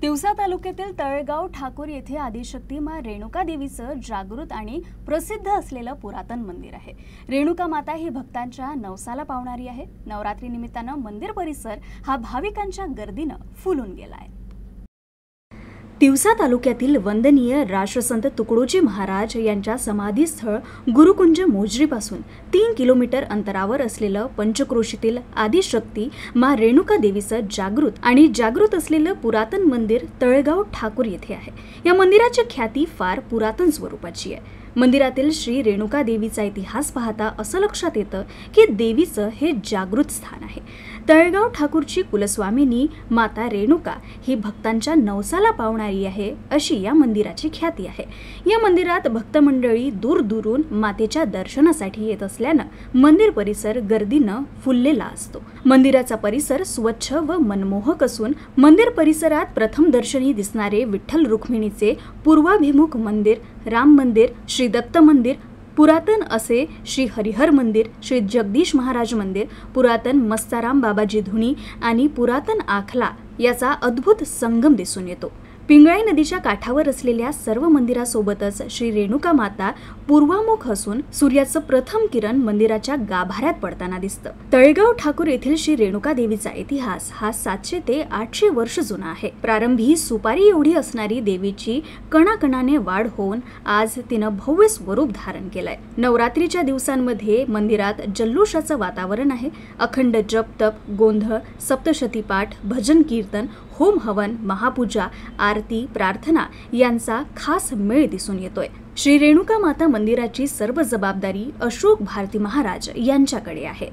तिवसा तालुक्यातील तळेगाव ठाकूर येथे आदिशक्ती माँ रेणुका देवीचं जागृत आणि प्रसिद्ध असलेलं पुरातन मंदिर आहे। रेणुका माता ही भक्तांच्या नवसाला पावणारी आहे। नवरात्री निमित्तानं मंदिर परिसर हा भाविकांच्या गर्दीनं फुलून गेलाय। तिवसा तालुक्यातील वंदनीय राष्ट्रसंत तुकडोजी महाराज यांच्या समाधीस्थळ गुरुकुंज मोजरीपासून 3 किलोमीटर अंतरावर असलेलं पंचक्रोशीतील आदिशक्ती माँ रेणुका देवीचं जागृत असलेलं पुरातन मंदिर तळेगाव ठाकूर येथे आहे। या मंदिराची ख्याती फार पुरातन स्वरूपाची आहे। मंदिरातील श्री रेणुका देवीचा इतिहास पाहता असं लक्षात येतं की देवीचं हे जागृत स्थान आहे। तळेगाव ठाकूरची कुलस्वामिनी माता रेणुका ही भक्तांच्या नवसाला पावणारी आहे अशी या मंदिराची ख्याती आहे। या मंदिरात भक्त मंडळी दूरदूरून मातेच्या दर्शनासाठी येत असल्यानं मंदिर परिसर गर्दीनं फुललेला असतो। मंदिराचा परिसर स्वच्छ व मनमोहक असून मंदिर परिसरात प्रथम दर्शनी दिसणारे विठ्ठल रुक्मिणीचे पूर्वाभिमुख मंदिर, राम मंदिर, श्री दत्त मंदिर, पुरातन असे श्री हरिहर मंदिर, श्री जगदीश महाराज मंदिर, पुरातन मस्ताराम बाबाजी धुणी आणि पुरातन आखला याचा अद्भुत संगम दिसून येतो। पिंगळाई नदीच्या काठावर असलेल्या सर्व मंदिरासोबतच श्री रेणुका माता पूर्वामुख असून सूर्याचं प्रथम किरण मंदिराच्या गाभाऱ्यात पडताना दिसतं। तळेगाव ठाकूर येथील श्री रेणुका देवीचा इतिहास हा 700 ते 800 वर्ष जुना आहे। प्रारंभी सुपारी एवढी असणारी देवीची कणाकणाने वाढ होऊन आज तिनं भव्य स्वरूप धारण केलंय। नवरात्रीच्या दिवसांमध्ये मंदिरात जल्लोषाचं वातावरण आहे। अखंड जप तप, गोंधळ, सप्तशती पाठ, भजन कीर्तन, होम हवन, महापूजा, आरती, प्रार्थना यांचा खास मेळ दिसून येतोय। श्री रेणुका माता मंदिराची सर्व जबाबदारी अशोक भारती महाराज यांच्याकडे आहे।